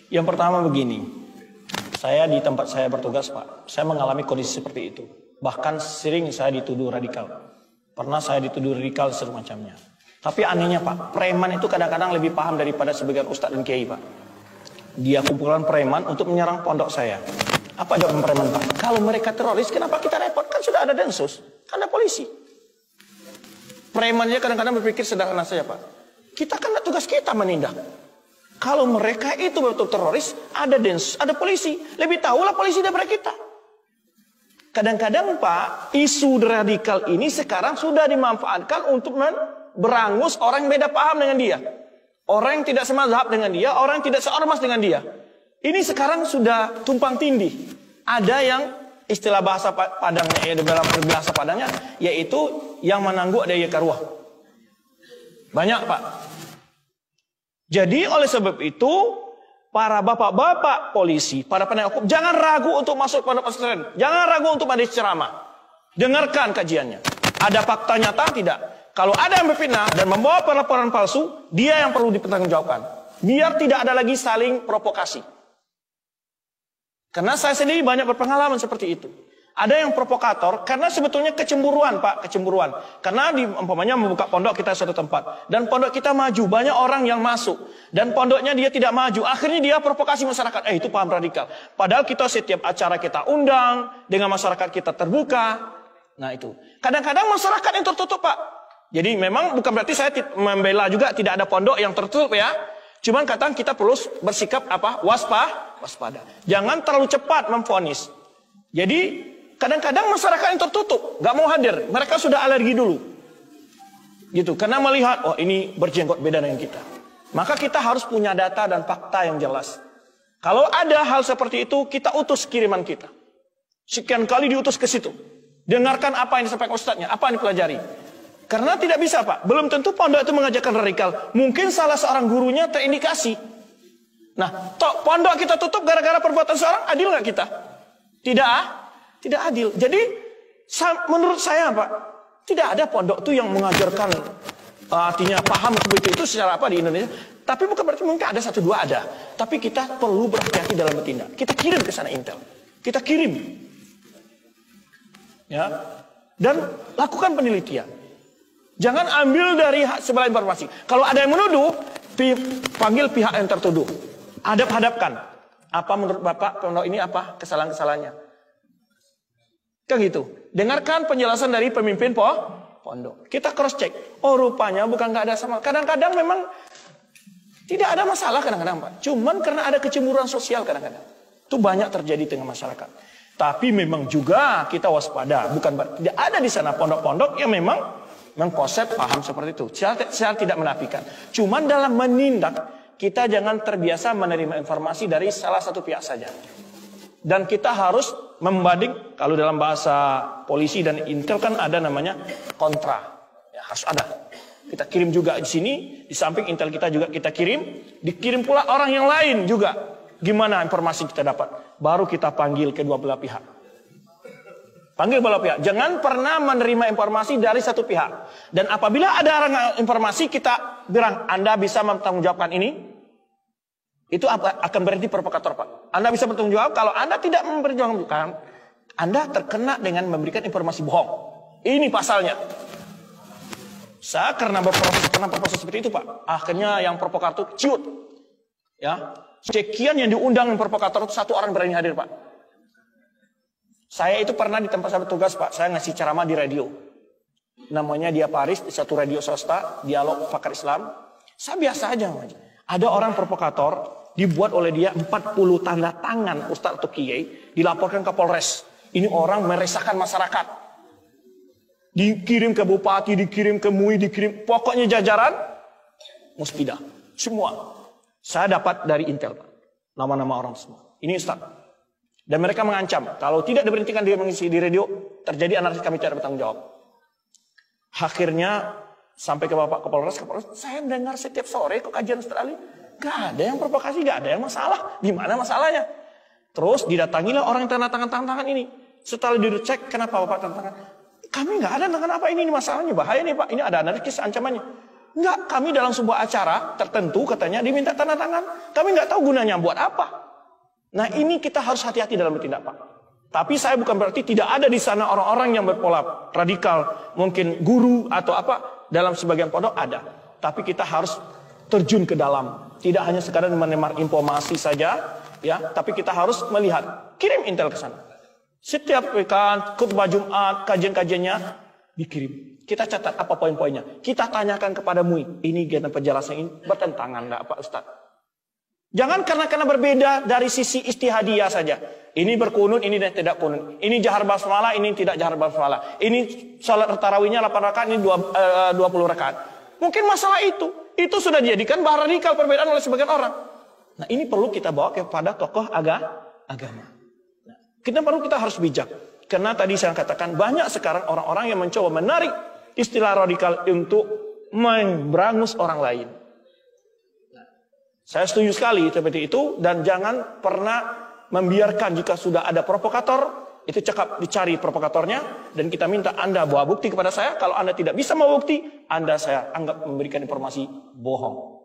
Yang pertama begini, saya di tempat saya bertugas Pak, saya mengalami kondisi seperti itu. Bahkan sering saya dituduh radikal. Pernah saya dituduh radikal semacamnya. Tapi anehnya Pak, preman itu kadang-kadang lebih paham daripada sebagian ustadz dan kiai Pak. Dia kumpulan preman untuk menyerang pondok saya. Apa jawaban preman Pak? Kalau mereka teroris, kenapa kita repot? Kan sudah ada Densus, kan ada polisi. Premannya kadang-kadang berpikir sederhana saja Pak. Kita kan tugas kita menindak. Kalau mereka itu betul teroris, ada Densus, ada polisi. Lebih tahulah polisi daripada kita. Kadang-kadang Pak, isu radikal ini sekarang sudah dimanfaatkan untuk berangus orang yang beda paham dengan dia. Orang yang tidak semazhab dengan dia, orang yang tidak seormas dengan dia. Ini sekarang sudah tumpang tindih. Ada yang istilah bahasa Padangnya, ya, dalam bahasa Padangnya, yaitu yang menangguk daya karuah. Banyak Pak. Jadi oleh sebab itu, para bapak-bapak polisi, para penegak hukum, jangan ragu untuk masuk pondok pesantren. Jangan ragu untuk ada ceramah. Dengarkan kajiannya. Ada fakta nyata tidak? Kalau ada yang berfitnah dan membawa laporan palsu, dia yang perlu dipertanggungjawabkan. Biar tidak ada lagi saling provokasi. Karena saya sendiri banyak berpengalaman seperti itu. Ada yang provokator karena sebetulnya kecemburuan Pak, kecemburuan. Karena umpamanya membuka pondok kita suatu tempat dan pondok kita maju, banyak orang yang masuk dan pondoknya dia tidak maju. Akhirnya dia provokasi masyarakat. Itu paham radikal. Padahal kita setiap acara kita undang, dengan masyarakat kita terbuka. Nah itu. Kadang-kadang masyarakat yang tertutup Pak. Jadi memang bukan berarti saya membela juga tidak ada pondok yang tertutup ya. Cuman kadang kita perlu bersikap apa? Waspada. Jangan terlalu cepat memvonis. Jadi kadang-kadang masyarakat yang tertutup, nggak mau hadir. Mereka sudah alergi dulu, gitu. Karena melihat, oh ini berjenggot beda dengan kita. Maka kita harus punya data dan fakta yang jelas. Kalau ada hal seperti itu, kita utus kiriman kita. Sekian kali diutus ke situ. Dengarkan apa yang disampaikan ustadznya, apa yang dipelajari. Karena tidak bisa Pak, belum tentu pondok itu mengajarkan radikal. Mungkin salah seorang gurunya terindikasi. Nah, pondok kita tutup gara-gara perbuatan seorang, adil nggak kita? Tidak adil. Jadi menurut saya Pak, tidak ada pondok itu yang mengajarkan artinya paham seperti itu secara apa di Indonesia. Tapi bukan berarti mungkin ada satu dua ada. Tapi kita perlu berhati-hati dalam bertindak. Kita kirim ke sana intel. Kita kirim. Ya. Dan lakukan penelitian. Jangan ambil dari sebelah informasi. Kalau ada yang menuduh, panggil pihak yang tertuduh. Hadap-hadapkan. Apa menurut Bapak pondok ini apa kesalahan-kesalahannya? Kan gitu. Dengarkan penjelasan dari pemimpin pondok. Kita cross check. Oh rupanya bukan nggak ada sama. Kadang-kadang memang tidak ada masalah kadang-kadang Pak. Cuman karena ada kecemburuan sosial kadang-kadang. Itu banyak terjadi dengan masyarakat. Tapi memang juga kita waspada. Bukan tidak ada di sana pondok-pondok yang memang mengkonsep paham seperti itu. Saya tidak menafikan. Cuman dalam menindak kita jangan terbiasa menerima informasi dari salah satu pihak saja. Dan kita harus membanding, kalau dalam bahasa polisi dan intel kan ada namanya kontra. Ya, harus ada. Kita kirim juga di sini, di samping intel kita juga kita kirim, dikirim pula orang yang lain juga. Gimana informasi kita dapat? Baru kita panggil kedua belah pihak. Panggil belah pihak. Jangan pernah menerima informasi dari satu pihak. Dan apabila ada informasi kita bilang, Anda bisa mempertanggungjawabkan ini. Itu akan berarti provokator Pak. Anda bisa bertanggung jawab kalau Anda tidak memperjuangkan, Anda terkena dengan memberikan informasi bohong. Ini pasalnya. Saya karena berproses seperti itu Pak. Akhirnya yang provokator ciut. Ya, sekian yang diundang yang provokator itu satu orang berani hadir Pak. Saya itu pernah di tempat saya bertugas Pak. Saya ngasih ceramah di radio. Namanya Dia Paris di satu radio swasta, Dialog Pakar Islam. Saya biasa aja aja. Ada orang provokator, dibuat oleh dia 40 tanda tangan Ustadz atau Kiai, dilaporkan ke Polres. Ini orang meresahkan masyarakat. Dikirim ke Bupati, dikirim ke MUI, dikirim. Pokoknya jajaran, Muspidah. Semua. Saya dapat dari Intel, Pak. Nama-nama orang semua. Ini Ustadz. Dan mereka mengancam, kalau tidak diberhentikan dia mengisi di radio, terjadi anarkis kami tidak bertanggung jawab. Akhirnya, sampai ke Bapak Kapolres, saya mendengar setiap sore kok kajian Ustadz Ali. Gak ada yang provokasi, gak ada yang masalah. Di mana masalahnya? Terus didatangilah orang yang tanda tangan ini. Setelah dicek, kenapa Bapak tanda tangan? Kami gak ada tangan apa ini masalahnya, bahaya nih Pak. Ini ada anarkis ancamannya. Enggak, kami dalam sebuah acara tertentu katanya diminta tanda tangan. Kami nggak tahu gunanya buat apa. Nah ini kita harus hati-hati dalam bertindak, Pak. Tapi saya bukan berarti tidak ada di sana orang-orang yang berpola radikal. Mungkin guru atau apa, dalam sebagian pondok ada. Tapi kita harus terjun ke dalam. Tidak hanya sekadar menerima informasi saja, ya, tapi kita harus melihat, kirim intel ke sana. Setiap pekan, khutbah Jumat, kajian-kajiannya dikirim. Kita catat apa poin-poinnya. Kita tanyakan kepada MUI, ini gimana penjelasan ini bertentangan enggak Pak Ustaz? Jangan karena berbeda dari sisi istihadiyah saja. Ini berkunut, ini tidak kunut. Ini jahar basmalah, ini tidak jahar basmalah. Ini salat tarawihnya 8 rakaat, ini 20 rakaat. Mungkin masalah itu sudah dijadikan bahan radikal perbedaan oleh sebagian orang. Nah ini perlu kita bawa kepada tokoh agama. Nah, kita harus bijak. Karena tadi saya katakan banyak sekarang orang-orang yang mencoba menarik istilah radikal untuk memberangus orang lain. Nah, saya setuju sekali seperti itu. Dan jangan pernah membiarkan jika sudah ada provokator, itu cakap dicari provokatornya, dan kita minta Anda bawa bukti kepada saya. Kalau Anda tidak bisa membawa bukti, Anda saya anggap memberikan informasi bohong.